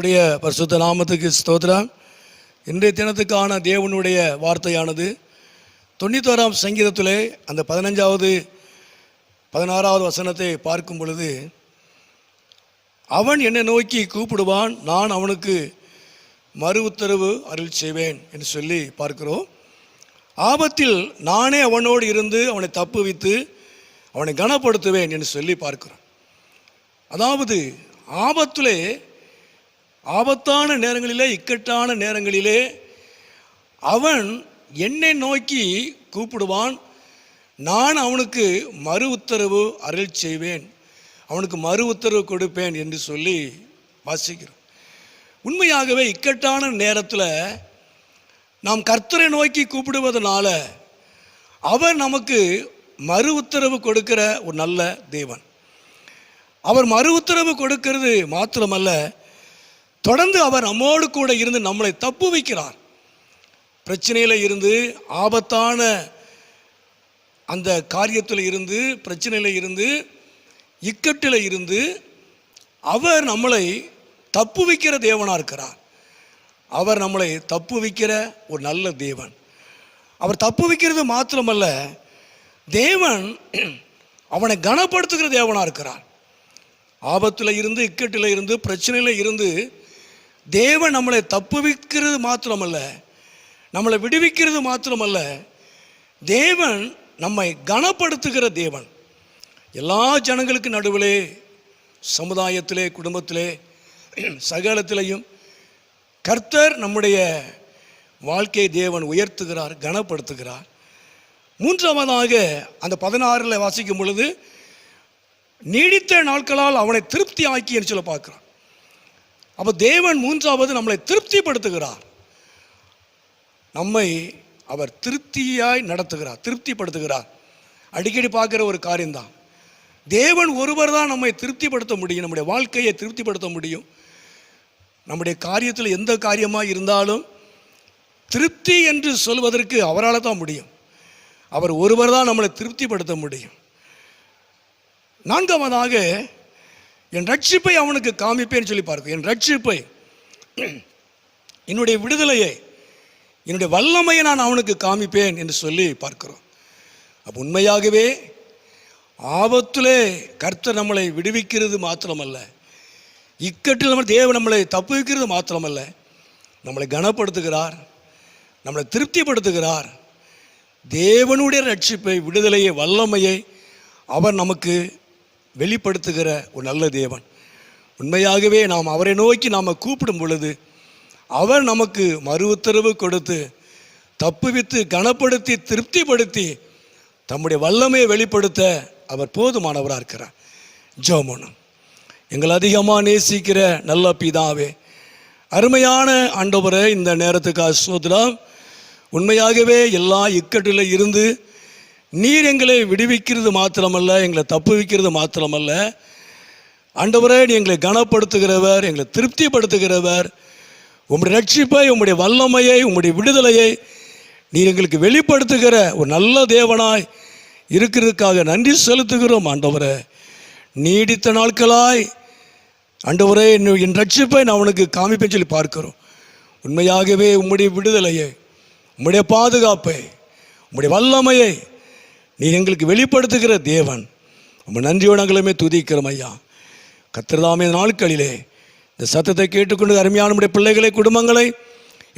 கர்த்தருடைய பரிசுத்த நாமத்துக்கு ஸ்தோத்திரம். இன்றைய தினத்துக்கான தேவனுடைய வார்த்தையானது 91ஆம் சங்கீதத்திலே அந்த 15வது 16வது வசனத்தை பார்க்கும் பொழுது, அவன் என்னை நோக்கி கூப்பிடுவான், நான் அவனுக்கு மறு உத்தரவு அருள் செய்வேன் என்று சொல்லி பார்க்கிறோம். ஆபத்தில் நானே அவனோடு இருந்து அவனை தப்புவித்து அவனை கனப்படுத்துவேன் என்று சொல்லி பார்க்கிறோம். அதாவது ஆபத்தான நேரங்களிலே, இக்கட்டான நேரங்களிலே அவன் என்னை நோக்கி கூப்பிடுவான், நான் அவனுக்கு மறு உத்தரவு அருள் செய்வேன், அவனுக்கு மறு உத்தரவு கொடுப்பேன் என்று சொல்லி வாசிக்கிறோம். உண்மையாகவே இக்கட்டான நேரத்தில் நாம் கர்த்தரை நோக்கி கூப்பிடுவதனால அவர் நமக்கு மறு உத்தரவு கொடுக்கிற ஒரு நல்ல தேவன். அவர் மறு உத்தரவு கொடுக்கிறது மாத்திரமல்ல, தொடர்ந்து அவர் நம்மோடு கூட இருந்து நம்மளை தப்பு வைக்கிறார். பிரச்சனையில் இருந்து, ஆபத்தான அந்த காரியத்தில் இருந்து, பிரச்சனையில் இருந்து, இக்கட்டில் இருந்து அவர் நம்மளை தப்பு வைக்கிற தேவனாக இருக்கிறார். அவர் நம்மளை தப்பு வைக்கிற ஒரு நல்ல தேவன். அவர் தப்பு வைக்கிறது மாத்திரமல்ல, தேவன் அவனை கனப்படுத்துகிற தேவனாக இருக்கிறார். ஆபத்தில் இருந்து, இக்கட்டில் இருந்து, பிரச்சனையில் இருந்து தேவன் நம்மளை தப்புவிக்கிறது மாத்திரமல்ல, நம்மளை விடுவிக்கிறது மாத்திரமல்ல, தேவன் நம்மை கனப்படுத்துகிற தேவன். எல்லா ஜனங்களுக்கு நடுவிலே, சமுதாயத்திலே, குடும்பத்திலே, சகலத்திலையும் கர்த்தர் நம்முடைய வாழ்க்கையை தேவன் உயர்த்துகிறார், கனப்படுத்துகிறார். மூன்றாவதாக அந்த 16 வாசிக்கும் பொழுது, நீடித்த நாட்களால் அவனை திருப்தி ஆக்கி என்று சொல்ல பார்க்கிறான். அப்போ தேவன் மூன்றாவது நம்மளை திருப்திப்படுத்துகிறார். நம்மை அவர் திருப்தியாய் நடத்துகிறார், திருப்திப்படுத்துகிறார். அடிக்கடி பார்க்குற ஒரு காரியம்தான். தேவன் ஒருவர் தான் நம்மை திருப்திப்படுத்த முடியும், நம்முடைய வாழ்க்கையை திருப்திப்படுத்த முடியும். நம்முடைய காரியத்தில் எந்த காரியமாக இருந்தாலும் திருப்தி என்று சொல்வதற்கு அவரால் தான் முடியும். அவர் ஒருவர் தான் நம்மளை திருப்திப்படுத்த முடியும். நான்காவதாக, என் ரட்சிப்பை அவனுக்கு காமிப்பேன்னு சொல்லி பார்க்க. என் ரட்சிப்பை, என்னுடைய விடுதலையை, என்னுடைய வல்லமையை நான் அவனுக்கு காமிப்பேன் என்று சொல்லி பார்க்கிறோம். அப்போ உண்மையாகவே ஆபத்திலே கர்த்தர் நம்மளை விடுவிக்கிறது மாத்திரமல்ல, இக்கட்டில் நம்ம தேவன் நம்மளை தப்புவிக்கிறது மாத்திரமல்ல, நம்மளை கனப்படுத்துகிறார், நம்மளை திருப்திப்படுத்துகிறார். தேவனுடைய ரட்சிப்பை, விடுதலையை, வல்லமையை அவர் நமக்கு வெளிப்படுத்துகிற ஒரு நல்ல தேவன். உண்மையாகவே நாம் அவரை நோக்கி நாம் கூப்பிடும் பொழுது அவர் நமக்கு மறு உத்தரவு கொடுத்து தப்புவித்து கனப்படுத்தி திருப்திப்படுத்தி தம்முடைய வல்லமையை வெளிப்படுத்த அவர் போதுமானவராக இருக்கிறார். ஜெபம். எங்கள் அதிகமாக நேசிக்கிற நல்ல பிதாவே, அருமையான ஆண்டவரே, இந்த நேரத்துக்காக ஸ்தோத்திரம். உண்மையாகவே எல்லா இக்கட்டில் இருந்து நீர் எங்களை விடுவிக்கிறது மாத்திரமல்ல, எங்களை தப்பு வைக்கிறது மாத்திரமல்ல, ஆண்டவரே நீ எங்களை கனப்படுத்துகிறவர், எங்களை திருப்திப்படுத்துகிறவர். உம்முடைய ரட்சிப்பை, உம்முடைய வல்லமையை, உம்முடைய விடுதலையை நீர் எங்களுக்கு வெளிப்படுத்துகிற ஒரு நல்ல தேவனாய் இருக்கிறதுக்காக நன்றி செலுத்துகிறோம். ஆண்டவரே, நீடித்த நாட்களாய் ஆண்டவரே என் ரட்சிப்பை நான் அவனுக்கு காமிப்பேன்னு சொல்லி பார்க்கிறோம். உண்மையாகவே உம்முடைய விடுதலையை, உம்முடைய பாதுகாப்பை, உம்முடைய வல்லமையை நீ எங்களுக்கு வெளிப்படுத்துகிற தேவன். நம்ம நன்றியோடு நாங்களுமே துதிக்கிறோம் ஐயா. கர்த்தர்தாமே நாட்களிலே இந்த சத்தத்தை கேட்டுக்கொண்டு அருமையான நம்முடைய பிள்ளைகளை, குடும்பங்களை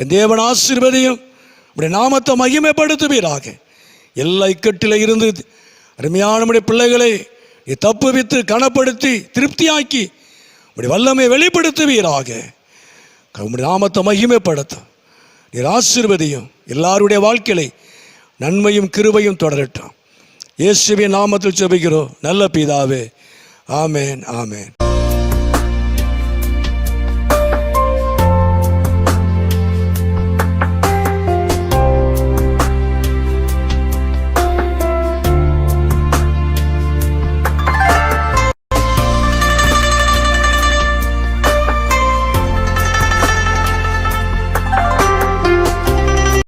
என் தேவன் ஆசீர்வதியும், நம்முடைய நாமத்தை மகிமைப்படுத்துவீராக. எல்லா இக்கட்டில் இருந்து அருமையான நம்முடைய பிள்ளைகளை நீ தப்புவித்து கனப்படுத்தி திருப்தியாக்கி உடைய வல்லமையை வெளிப்படுத்துவீராக. உம்முடைய நாமத்தை மகிமைப்படுத்தும், நீர் ஆசீர்வதியும். எல்லாருடைய வாழ்க்கையை நன்மையும் கிருபையும் தொடரட்டும். இயேசுவின் நாமத்தில் ஜெபிக்கிறோம் நல்ல பிதாவே. ஆமென், ஆமென்.